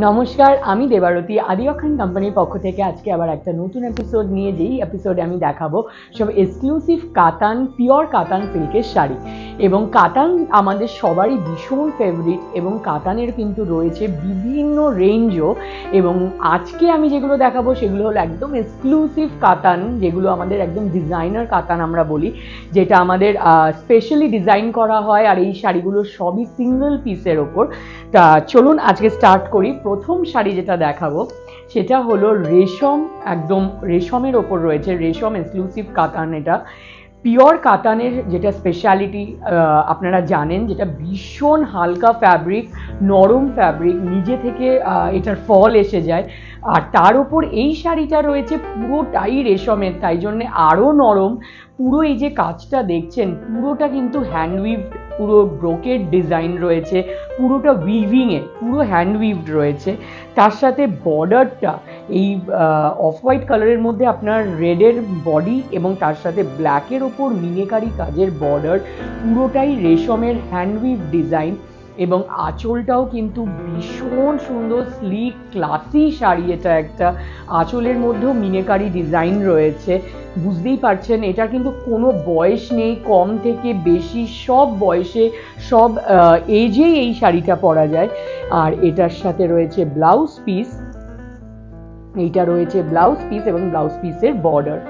নমস্কার, আমি দেবারতী আদি অক্ষণ কোম্পানির পক্ষ থেকে আজকে আবার একটা নতুন এপিসোড নিয়ে যেই এপিসোডে আমি দেখাবো সব এক্সক্লুসিভ কাতান পিওর কাতান সিল্কের শাড়ি। এবং কাতান আমাদের সবারই ভীষণ ফেভারিট এবং কাতানের কিন্তু রয়েছে বিভিন্ন রেঞ্জও। এবং আজকে আমি যেগুলো দেখাবো সেগুলো হলো একদম এক্সক্লুসিভ কাতান, যেগুলো আমাদের একদম ডিজাইনার কাতান আমরা বলি, যেটা আমাদের স্পেশালি ডিজাইন করা হয়। আর এই শাড়িগুলো সবই সিঙ্গেল পিসের ওপর। তা চলুন আজকে স্টার্ট করি। প্রথম শাড়ি যেটা দেখাবো সেটা হলো রেশম, একদম রেশমের ওপর রয়েছে, রেশম এক্সক্লুসিভ কাতান। এটা পিওর কাতানের যেটা স্পেশালিটি আপনারা জানেন, যেটা ভীষণ হালকা ফ্যাব্রিক, নরম ফ্যাব্রিক, নিজে থেকে এটার ফল এসে যায়। আর তার উপর এই শাড়িটা রয়েছে পুরোটাই রেশমের, তাই জন্যে আরও নরম। পুরো এই যে কাজটা দেখছেন পুরোটা কিন্তু হ্যান্ডউইভড, পুরো ব্রোকেড ডিজাইন রয়েছে, পুরোটা উইভিংয়ে, পুরো হ্যান্ডউইভড রয়েছে। তার সাথে বর্ডারটা এই অফ হোয়াইট কালারের মধ্যে আপনার রেডের বডি এবং তার সাথে ব্ল্যাকের ওপর মিনেকারি কাজের বর্ডার, পুরোটাই রেশমের হ্যান্ডউইভ ডিজাইন। এবং আঁচলটাও কিন্তু ভীষণ সুন্দর, স্লিক ক্লাসি শাড়ি। এটা একটা আঁচলের মধ্যেও মিনেকারি ডিজাইন রয়েছে। বুঝতেই পারছেন এটা কিন্তু কোনো বয়স নেই, কম থেকে বেশি সব বয়সে সব এজেই এই শাড়িটা পরা যায়। আর এটার সাথে রয়েছে ব্লাউজ পিস, এইটা রয়েছে ব্লাউজ পিস এবং ব্লাউজ পিসের বর্ডার।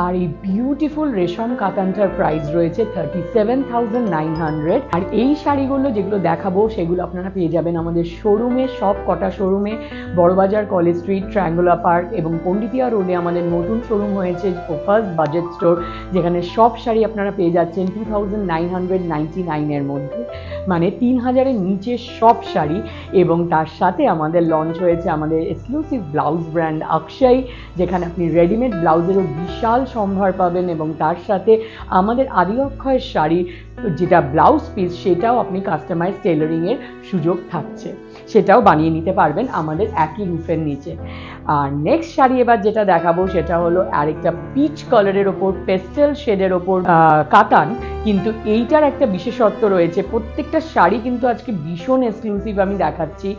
আর এই বিউটিফুল রেশম কাতানটার প্রাইস রয়েছে 37,900। আর এই শাড়িগুলো যেগুলো দেখাবো সেগুলো আপনারা পেয়ে যাবেন আমাদের শোরুমে, সব কটা শোরুমে, Burrabazar, College Street, Triangular Park এবং পন্ডিতিয়া রোডে আমাদের নতুন শোরুম হয়েছে ফার্স্ট বাজেট স্টোর, যেখানে সব শাড়ি আপনারা পেয়ে যাচ্ছেন 2,999 মধ্যে, মানে 3,000-এর নিচে সব শাড়ি। এবং তার সাথে আমাদের লঞ্চ হয়েছে আমাদের এক্সক্লুসিভ ব্লাউজ ব্র্যান্ড অক্ষয়, যেখানে আপনি রেডিমেড ব্লাউজেরও বিশাল সম্ভার পাবেন। এবং তার সাথে আমাদের আদি অক্ষয়ের শাড়ি যেটা ব্লাউজ পিস, সেটাও আপনি কাস্টমাইজ টেলারিংয়ের সুযোগ থাকছে, সেটাও বানিয়ে নিতে পারবেন আমাদের একই রুফের নিচে। আর নেক্সট শাড়ি এবার যেটা দেখাবো সেটা হলো আরেকটা পিচ কালারের ওপর, পেস্টেল শেডের ওপর কাতান। কিন্তু এইটার একটা বিশেষত্ব রয়েছে, প্রত্যেকটা শাড়ি কিন্তু আজকে ভীষণ এক্সক্লুসিভ আমি দেখাচ্ছি।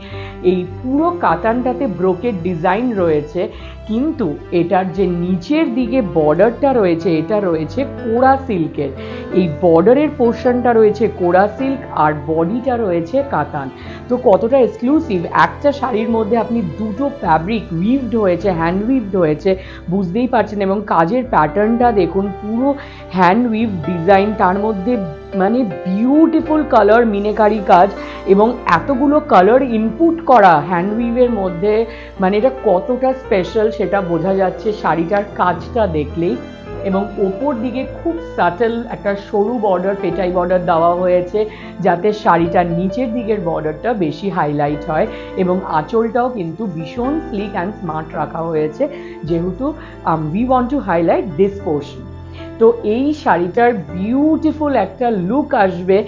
এই পুরো কাতানটাতে ব্রোকেড ডিজাইন রয়েছে, কিন্তু এটার যে নিচের দিকে বর্ডারটা রয়েছে এটা রয়েছে কোরা সিল্কের। এই বর্ডারের পোর্শনটা রয়েছে কোরা সিল্ক আর বডিটা রয়েছে কাতান। তো কতটা এক্সক্লুসিভ, একটা শাড়ির মধ্যে আপনি দুটো ফ্যাব্রিক উইভড হয়েছে, হ্যান্ড উইভড হয়েছে, বুঝতেই পারছেন। এবং কাজের প্যাটার্নটা দেখুন, পুরো হ্যান্ড উইভ ডিজাইন, তার মধ্যে মানে বিউটিফুল কালার, মিনেকারি কাজ এবং এতগুলো কালার ইনপুট করা হ্যান্ড উইভের মধ্যে, মানে এটা কতটা স্পেশাল সেটা বোঝা যাচ্ছে শাড়িটার কাজটা দেখলেই। এবং ওপর দিকে খুব সাটেল একটা সরু বর্ডার, পেটাই বর্ডার দেওয়া হয়েছে, যাতে শাড়িটার নিচের দিকের বর্ডারটা বেশি হাইলাইট হয়। এবং আঁচলটাও কিন্তু ভীষণ স্লিক অ্যান্ড স্মার্ট রাখা হয়েছে, যেহেতু we want to highlight this portion. তো এই শাড়িটার বিউটিফুল একটা লুক আসবে।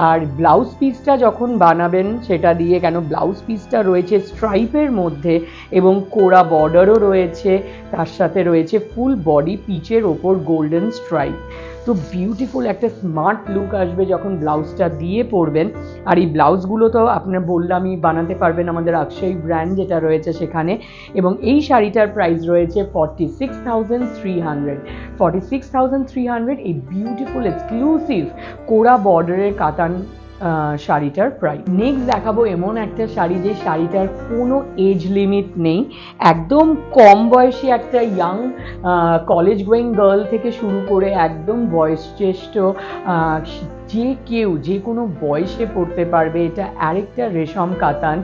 আর ব্লাউজ পিসটা যখন বানাবেন সেটা দিয়ে, কেন ব্লাউজ পিসটা রয়েছে স্ট্রাইপের মধ্যে এবং কোরা বর্ডারও রয়েছে, তার সাথে রয়েছে ফুল বডি পিচের ওপর গোল্ডেন স্ট্রাইপ। তো বিউটিফুল একটা স্মার্ট লুক আসবে যখন ব্লাউজটা দিয়ে পরবেন। আর এই ব্লাউজগুলো তো আপনার বললামই বানাতে পারবেন আমাদের অক্ষয় ব্র্যান্ড যেটা রয়েছে সেখানে। এবং এই শাড়িটার প্রাইস রয়েছে 46,300। 46,300 এই বিউটিফুল এক্সক্লুসিভ কোরা বর্ডারের কাতান শাড়িটার প্রাইস। নেক্সট দেখাবো এমন একটা শাড়ি যে শাড়িটার কোনো এজ লিমিট নেই, একদম কম বয়সী একটা ইয়াং কলেজ গোয়িং গার্ল থেকে শুরু করে একদম বয়সজ্যেষ্ঠ যে কেউ যে কোনো বয়সে পড়তে পারবে। এটা আরেকটা রেশম কাতান,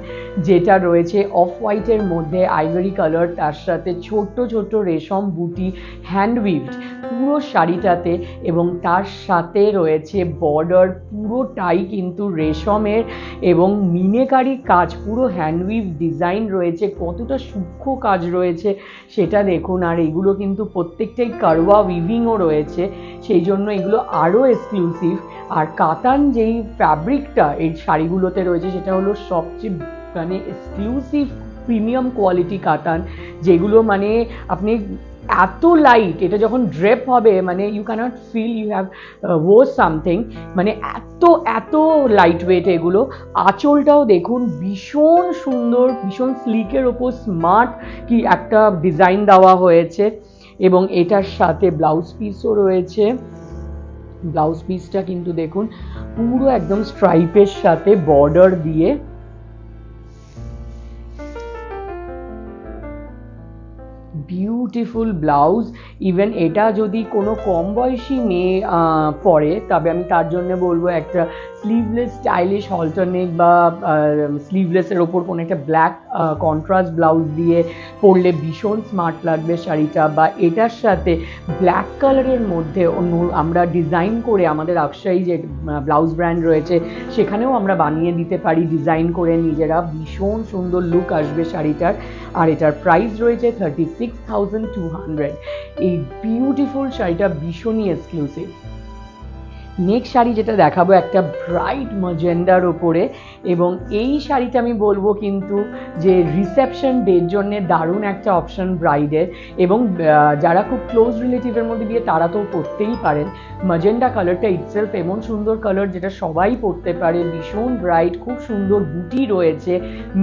যেটা রয়েছে অফ হোয়াইটের মধ্যে আইভরি কালার, তার সাথে ছোট্ট ছোট্ট রেশম বুটি হ্যান্ড উইভড পুরো শাড়িটাতে। এবং তার সাথে রয়েছে বর্ডার, পুরোটাই কিন্তু রেশমের এবং মিনেকারি কাজ, পুরো হ্যান্ড উইভ ডিজাইন রয়েছে, কতটা সূক্ষ্ম কাজ রয়েছে সেটা দেখুন। আর এগুলো কিন্তু প্রত্যেকটাই কারওয়া উইভিংও রয়েছে, সেই জন্য এগুলো আরও এক্সক্লুসিভ। আর কাতান যেই ফ্যাব্রিকটা এই শাড়িগুলোতে রয়েছে সেটা হলো সবচেয়ে মানে এক্সক্লুসিভ প্রিমিয়াম কোয়ালিটি কাতান, যেগুলো মানে আপনি এত লাইট, এটা যখন ড্রেপ হবে মানে you can't feel you have wear something, মানে এত এত লাইট ওয়েট এগুলো। আঁচলটাও দেখুন ভীষণ সুন্দর, ভীষণ স্লিকের ওপর স্মার্ট কি একটা ডিজাইন দেওয়া হয়েছে। এবং এটার সাথে ব্লাউজ পিসও রয়েছে। ব্লাউজ পিসটা কিন্তু দেখুন পুরো একদম স্ট্রাইপের সাথে বর্ডার দিয়ে, বিউটিফুল ব্লাউজ। ইভেন এটা যদি কোনো কম বয়সী মেয়ে পরে, তবে আমি তার জন্য বলবো একটা স্লিভলেস স্টাইলিশ অল্টারনেট বা স্লিভলেসের ওপর কোনো একটা ব্ল্যাক কন্ট্রাস্ট ব্লাউজ দিয়ে পরলে ভীষণ স্মার্ট লাগবে শাড়িটা। বা এটার সাথে ব্ল্যাক কালারের মধ্যে অন্য আমরা ডিজাইন করে, আমাদের আকশাই যে ব্লাউজ ব্র্যান্ড রয়েছে সেখানেও আমরা বানিয়ে দিতে পারি ডিজাইন করে নিজেরা, ভীষণ সুন্দর লুক আসবে শাড়িটার। আর এটার প্রাইস রয়েছে 36,200। এই বিউটিফুল শাড়িটা ভীষণই এক্সক্লুসিভ। নেক্সট শাড়ি যেটা দেখাবো একটা ব্রাইট ম্যাজেন্ডার ওপরে, এবং এই শাড়িটা আমি বলবো কিন্তু যে রিসেপশন ডের জন্য দারুণ একটা অপশন ব্রাইডের, এবং যারা খুব ক্লোজ রিলেটিভের মধ্যে বিয়ে তারা তো পরতেই পারেন। ম্যাজেন্ডা কালারটা ইটসেলফ এমন সুন্দর কালার যেটা সবাই পরতে পারে, ভীষণ ব্রাইট, খুব সুন্দর বুটি রয়েছে,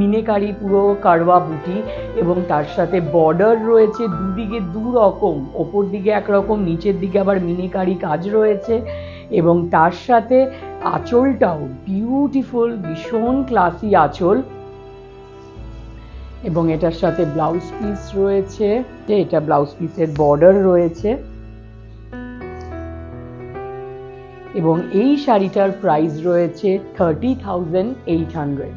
মিনেকারি পুরো কারওয়া বুটি, এবং তার সাথে বর্ডার রয়েছে দুদিকে দু রকম, ওপর দিকে একরকম, নিচের দিকে আবার মিনেকারি কাজ রয়েছে। এবং তার সাথে আঁচলটাও বিউটিফুল, ভীষণ ক্লাসি আঁচল। এবং এটার সাথে ব্লাউজ পিস রয়েছে, এটা ব্লাউজ পিসের বর্ডার রয়েছে। এবং এই শাড়িটার প্রাইস রয়েছে 30,800,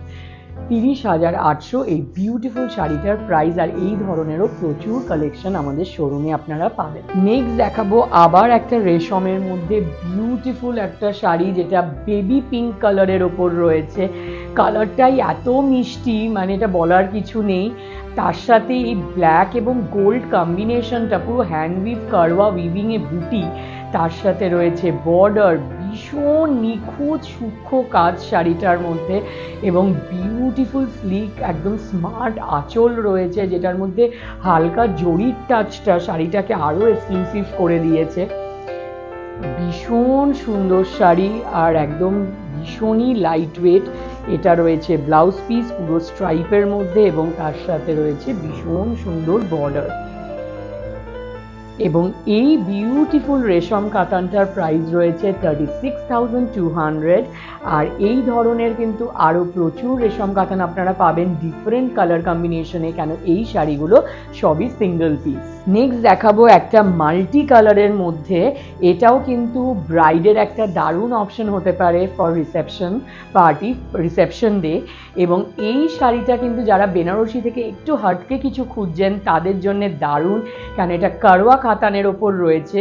30,800 এই বিউটিফুল শাড়িটার প্রাইস। আর এই ধরনেরও প্রচুর কালেকশন আমাদের শোরুমে আপনারা পাবেন। নেক্সট দেখাবো আবার একটা রেশমের মধ্যে বিউটিফুল একটা শাড়ি, যেটা বেবি পিঙ্ক কালারের ওপর রয়েছে। কালারটাই এত মিষ্টি, মানে এটা বলার কিছু নেই। তার সাথে এই ব্ল্যাক এবং গোল্ড কম্বিনেশনটা, পুরো হ্যান্ডউইভ কারওয়া উইভিংয়ে বুটি, তার সাথে রয়েছে বর্ডার, ভীষণ নিখুঁত সূক্ষ্ম কাজ শাড়িটার মধ্যে, এবং বিউটিফুল স্লিক একদম স্মার্ট আঁচল রয়েছে, যেটার মধ্যে হালকা জরির টাচটা শাড়িটাকে আরও এক্সক্লুসিভ করে দিয়েছে। ভীষণ সুন্দর শাড়ি আর একদম ভীষণই লাইট ওয়েট। এটা রয়েছে ব্লাউজ পিস পুরো স্ট্রাইপের মধ্যে, এবং তার সাথে রয়েছে ভীষণ সুন্দর বর্ডার। এবং এই বিউটিফুল রেশম কাতানটার প্রাইস রয়েছে 36,200। আর এই ধরনের কিন্তু আরও প্রচুর রেশম কাতান আপনারা পাবেন ডিফারেন্ট কালার কম্বিনেশনে, কেন এই শাড়িগুলো সবই সিঙ্গেল পিস। নেক্সট দেখাবো একটা মাল্টি কালারের মধ্যে, এটাও কিন্তু ব্রাইডের একটা দারুণ অপশন হতে পারে for reception party, reception day. এবং এই শাড়িটা কিন্তু যারা বেনারসি থেকে একটু হাটকে কিছু খুঁজছেন তাদের জন্য দারুণ, কারণ এটা কারওয়া কাতানের ওপর রয়েছে।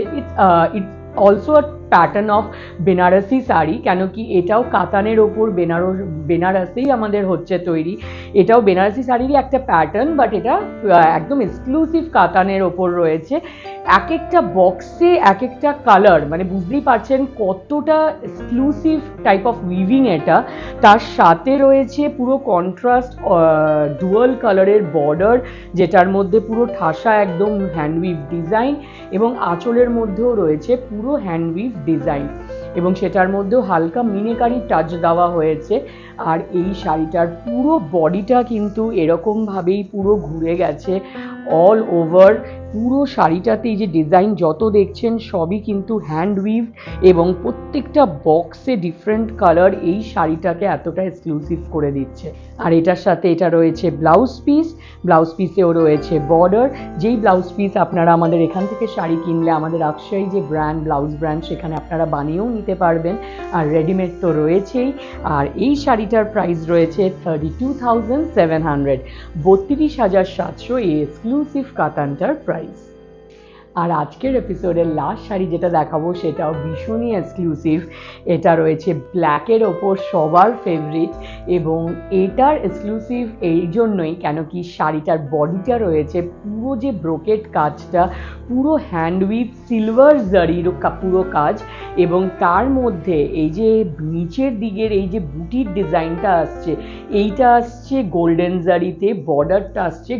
It's also a pattern of Banarasi sari, কেন কি এটাও কাতানের ওপর বেনারসেই আমাদের হচ্ছে তৈরি। এটাও বেনারসি শাড়িরই একটা প্যাটার্ন, বাট এটা একদম এক্সক্লুসিভ কাতানের ওপর রয়েছে। এক একটা বক্সে এক একটা কালার, মানে বুঝতেই পারছেন কতটা এক্সক্লুসিভ টাইপ অফ উইভিং এটা। তার সাথে রয়েছে পুরো কন্ট্রাস্ট ডুয়াল কালারের বর্ডার, যেটার মধ্যে পুরো ঠাসা একদম হ্যান্ডউইভ ডিজাইন, এবং আঁচলের মধ্যেও রয়েছে পুরো হ্যান্ডউইভ ডিজাইন, এবং সেটার মধ্যেও হালকা মিনেকারি টাচ দেওয়া হয়েছে। আর এই শাড়িটার পুরো বডিটা কিন্তু এরকমভাবেই পুরো ঘুরে গেছে অল ওভার। পুরো শাড়িটাতে এই যে ডিজাইন যত দেখছেন সবই কিন্তু হ্যান্ডউইভ, এবং প্রত্যেকটা বক্সে ডিফারেন্ট কালার এই শাড়িটাকে এতটা এক্সক্লুসিভ করে দিচ্ছে। আর এটার সাথে এটা রয়েছে ব্লাউজ পিস, ব্লাউজ পিসেও রয়েছে বর্ডার। যেই ব্লাউজ পিস আপনারা আমাদের এখান থেকে শাড়ি কিনলে আমাদের আকশাই যে ব্র্যান্ড, ব্লাউজ ব্র্যান্ড, সেখানে আপনারা বানিয়েও নিতে পারবেন, আর রেডিমেড তো রয়েছেই। আর এই শাড়িটার প্রাইস রয়েছে 32,700, 32,700 এই এক্সক্লুসিভ কাতানটার প্রাইস। আর আজকের এপিসোডের লাস্ট শাড়ি যেটা দেখাবো সেটাও ভীষণই এক্সক্লুসিভ। এটা রয়েছে ব্ল্যাকের ওপর সবার ফেভারিট, এবং এটার এক্সক্লুসিভ এই জন্যই কেন কি শাড়িটার বডিটা রয়েছে পুরো যে ব্রোকেট কাজটা, পুরো হ্যান্ডউইভ সিলভার জারির পুরো কাজ, এবং তার মধ্যে এই যে নিচের দিকের এই যে বুটির ডিজাইনটা আসছে, এইটা আসছে গোল্ডেন জারিতে, বর্ডারটা আসছে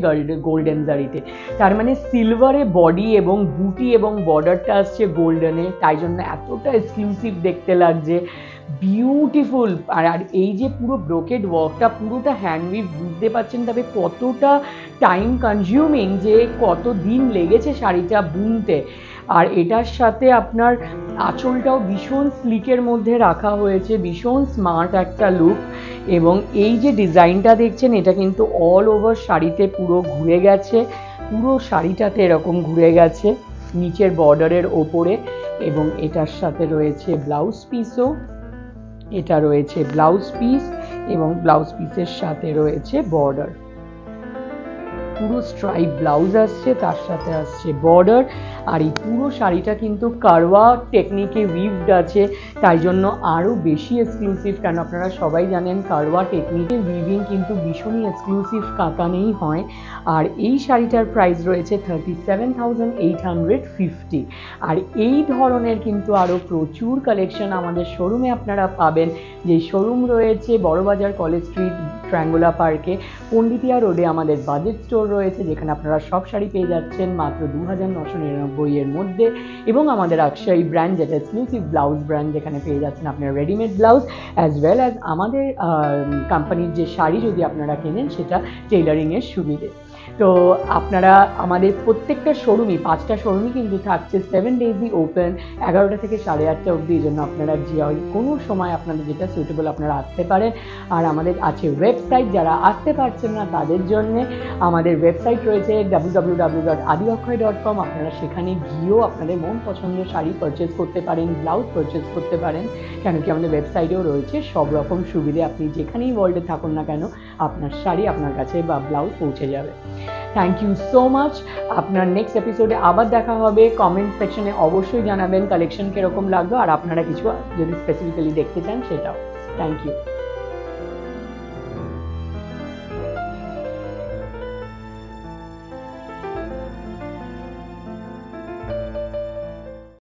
গোল্ডেন জারিতে, তার মানে সিলভারে বডি এবং বুটি এবং বর্ডারটা আসছে গোল্ডেনে, তাই জন্য এতটা এক্সক্লুসিভ দেখতে লাগছে, বিউটিফুল। আর এই যে পুরো ব্রোকেড ওয়ার্কটা পুরোটা হ্যান্ডউইভ, বুঝতে পারছেন তবে কতটা টাইম কনজিউমিং, যে কত দিন লেগেছে শাড়িটা বুনতে। আর এটার সাথে আপনার আঁচলটাও ভীষণ স্লিকের মধ্যে রাখা হয়েছে, ভীষণ স্মার্ট একটা লুক। এবং এই যে ডিজাইনটা দেখছেন এটা কিন্তু অল ওভার শাড়িতে পুরো ঘুরে গেছে, পুরো শাড়িটাতে এরকম ঘুরে গেছে নিচের বর্ডারের ওপরে। এবং এটার সাথে রয়েছে ব্লাউজ পিসও, এটা রয়েছে ব্লাউজ পিস এবং ব্লাউজ পিসের সাথে রয়েছে বর্ডার, পুরো স্ট্রাইপ ব্লাউজ আসছে, তার সাথে আসছে বর্ডার। আর এই পুরো শাড়িটা কিন্তু কারওয়া টেকনিকে উইভড আছে, তাই জন্য আরও বেশি এক্সক্লুসিভ। কেন আপনারা সবাই জানেন কারওয়া টেকনিকে উইভিং কিন্তু ভীষণই এক্সক্লুসিভ কাতানেই হয়। আর এই শাড়িটার প্রাইস রয়েছে 37,850। আর এই ধরনের কিন্তু আরও প্রচুর কালেকশন আমাদের শোরুমে আপনারা পাবেন, যে শোরুম রয়েছে বড়বাজার কলেজ স্ট্রিট ট্রায়াঙ্গুলার পার্কে, পণ্ডিতিয়া রোডে আমাদের বাজেট স্টোর রয়েছে, যেখানে আপনারা সব শাড়ি পেয়ে যাচ্ছেন মাত্র 2,999 মধ্যে। এবং আমাদের আকশাই ব্র্যান্ড, যেটা এক্সক্লুসিভ ব্লাউজ ব্র্যান্ড, যেখানে পেয়ে যাচ্ছেন আপনারা readymade blouse as well as আমাদের কোম্পানির যে শাড়ি যদি আপনারা কেনেন সেটা টেইলারিংয়ের সুবিধে। তো আপনারা আমাদের প্রত্যেকটা শোরুমই, 5টা শোরুমই কিন্তু থাকছে 7 ডেজই ওপেন, 11টা থেকে 8:30 অবধি। এই জন্য আপনারা যে কোনো সময় আপনাদের যেটা সুইটেবল আপনারা আসতে পারেন। আর আমাদের আছে ওয়েবসাইট, যারা আসতে পারছেন না তাদের জন্যে আমাদের ওয়েবসাইট রয়েছে www.adiakhoy.com। আপনারা সেখানে গিয়েও আপনাদের মন পছন্দের শাড়ি পারচেস করতে পারেন, ব্লাউজ পারচেস করতে পারেন, কেন কি আমাদের ওয়েবসাইটেও রয়েছে সব রকম সুবিধে। আপনি যেখানেই ওয়ার্ল্ডে থাকুন না কেন আপনার শাড়ি আপনার কাছে বা ব্লাউজ পৌঁছে যাবে। Thank you so much. আপনার নেক্সট এপিসোডে আবার দেখা হবে। কমেন্ট সেকশনে অবশ্যই জানাবেন কালেকশন কীরকম লাগলো, আর আপনারা কিছু যদি স্পেসিফিক্যালি দেখতে চান সেটাও। Thank you.